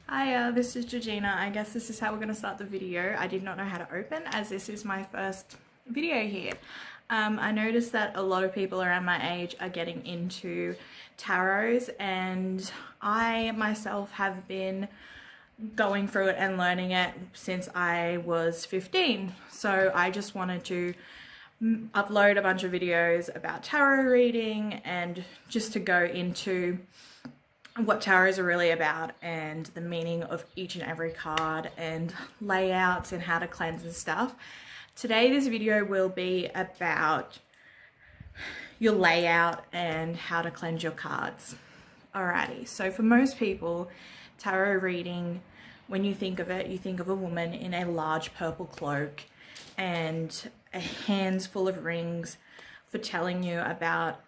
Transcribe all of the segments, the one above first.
Hiya, this is Georgina. I guess this is how we're going to start the video. I did not know how to open as this is my first video here. I noticed that a lot of people around my age are getting into tarots, and I myself have been going through it and learning it since I was 15. So I just wanted to upload a bunch of videos about tarot reading and just to go into what tarots are really about and the meaning of each and every card and layouts and how to cleanse and stuff. Today this video will be about your layout and how to cleanse your cards. Alrighty, so for most people, tarot reading, when you think of it, you think of a woman in a large purple cloak and a hands full of rings for telling you about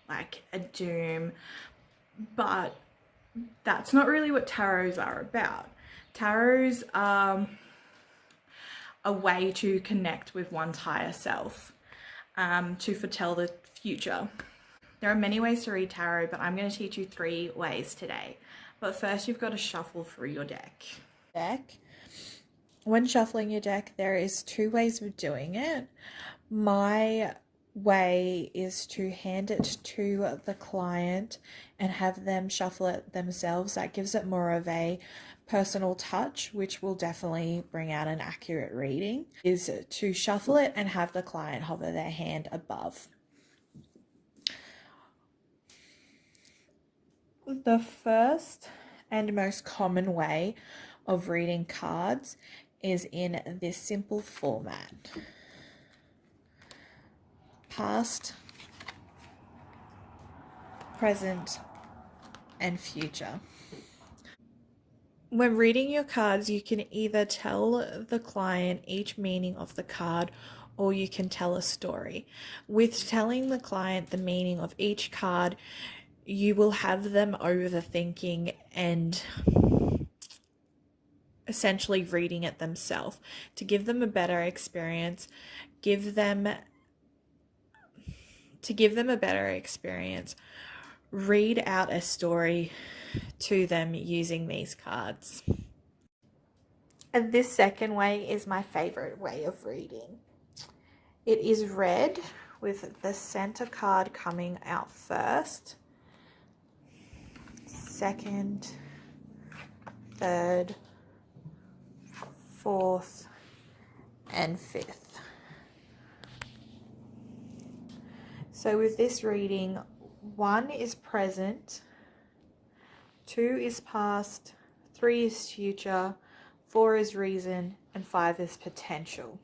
like a doom. But that's not really what tarots are about. Tarots are a way to connect with one's higher self, to foretell the future. There are many ways to read tarot, but I'm going to teach you 3 ways today. But first, you've got to shuffle through your deck. When shuffling your deck, there is 2 ways of doing it. My way is to hand it to the client and have them shuffle it themselves. That gives it more of a personal touch, which will definitely bring out an accurate reading, is to shuffle it and have the client hover their hand above. The first and most common way of reading cards is in this simple format: past, present, and future. When reading your cards, you can either tell the client each meaning of the card, or you can tell a story. With telling the client the meaning of each card, you will have them overthinking and essentially reading it themselves. To give them a better experience, read out a story to them using these cards. And this second way is my favorite way of reading. It is read with the center card coming out first, second, third, fourth, and fifth. So with this reading, 1 is present, 2 is past, 3 is future, 4 is reason, and 5 is potential.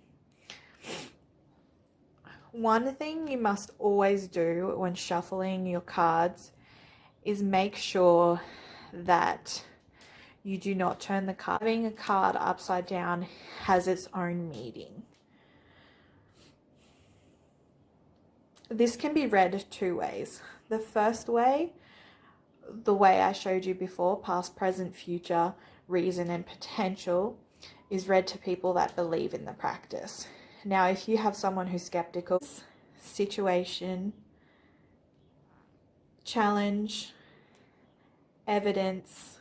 One thing you must always do when shuffling your cards is make sure that you do not turn the card. Having a card upside down has its own meaning. This can be read 2 ways. The first way, the way I showed you before, past, present, future, reason, and potential, is read to people that believe in the practice. Now, if you have someone who's skeptical, situation, challenge, evidence,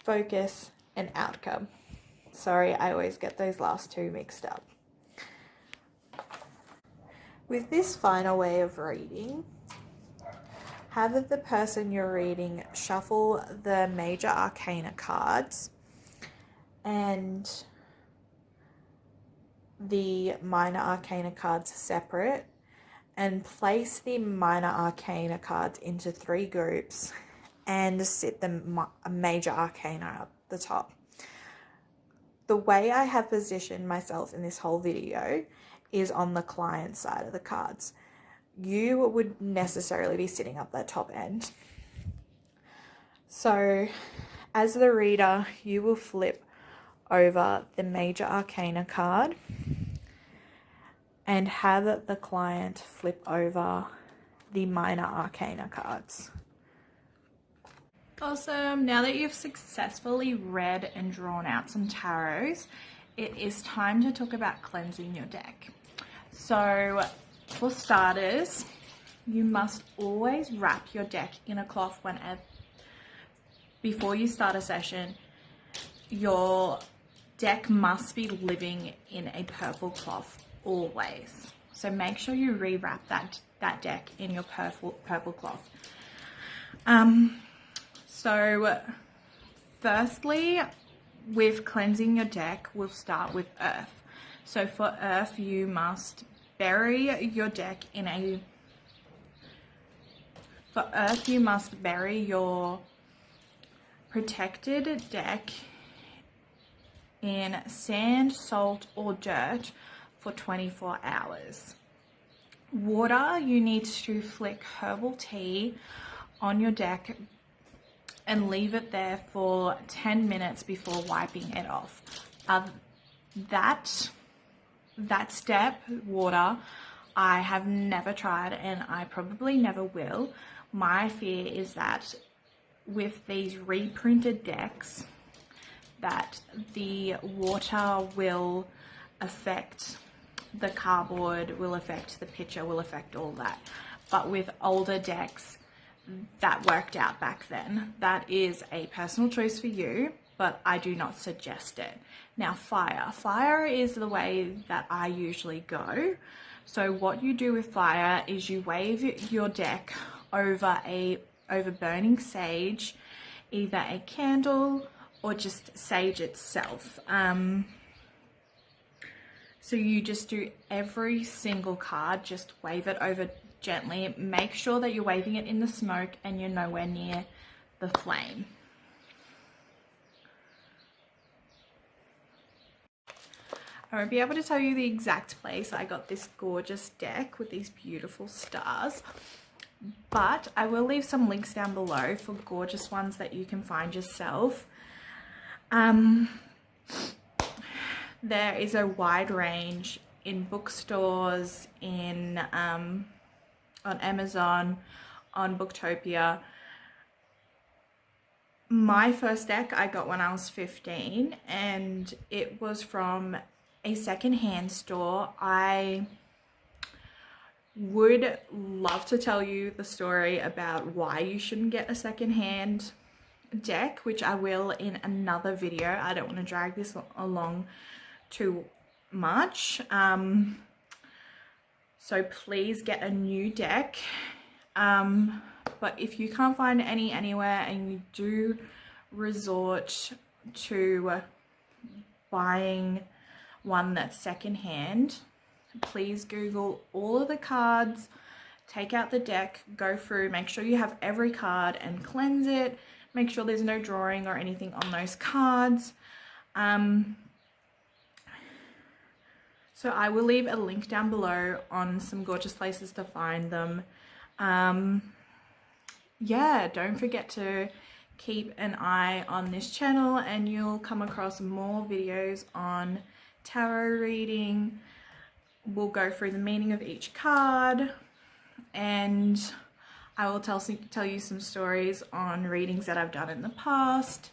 focus, and outcome. Sorry, I always get those last 2 mixed up. With this final way of reading, have the person you're reading shuffle the major arcana cards and the minor arcana cards separate, and place the minor arcana cards into 3 groups and sit the major arcana at the top. The way I have positioned myself in this whole video is on the client side of the cards. You would necessarily be sitting up that top end. So as the reader, you will flip over the major arcana card and have the client flip over the minor arcana cards. Awesome. Now that you've successfully read and drawn out some tarots, it is time to talk about cleansing your deck. So for starters, you must always wrap your deck in a cloth before you start a session, your deck must be living in a purple cloth always. So make sure you rewrap that deck in your purple cloth. So firstly, with cleansing your deck, we'll start with earth. So for earth, you must bury your deck in a... For earth, you must bury your protected deck in sand, salt, or dirt for 24 hours. Water, you need to flick herbal tea on your deck and leave it there for 10 minutes before wiping it off. That step, water, I have never tried and I probably never will. My fear is that with these reprinted decks, that the water will affect the cardboard, will affect the picture, will affect all that. But with older decks, that worked out back then. That is a personal choice for you, but I do not suggest it. Now, fire. Fire is the way that I usually go. So what you do with fire is you wave your deck over burning sage, either a candle or just sage itself. So you just do every single card, just wave it over gently. Make sure that you're waving it in the smoke and you're nowhere near the flame. I won't be able to tell you the exact place I got this gorgeous deck with these beautiful stars, but I will leave some links down below for gorgeous ones that you can find yourself. There is a wide range in bookstores, on Amazon, on Booktopia. My first deck I got when I was 15 and it was from a secondhand store. I would love to tell you the story about why you shouldn't get a secondhand deck, which I will in another video. I don't want to drag this along too much. So please get a new deck. But if you can't find any anywhere and you do resort to buying one that's secondhand, please Google all of the cards, take out the deck, go through, make sure you have every card and cleanse it. Make sure there's no drawing or anything on those cards. So I will leave a link down below on some gorgeous places to find them. Yeah, don't forget to keep an eye on this channel and you'll come across more videos on tarot reading. We'll go through the meaning of each card and I will tell you some stories on readings that I've done in the past.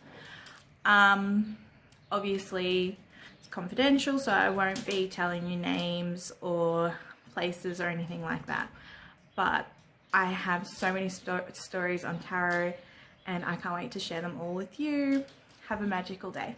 Obviously it's confidential, so I won't be telling you names or places or anything like that, but I have so many stories on tarot and I can't wait to share them all with you. Have a magical day.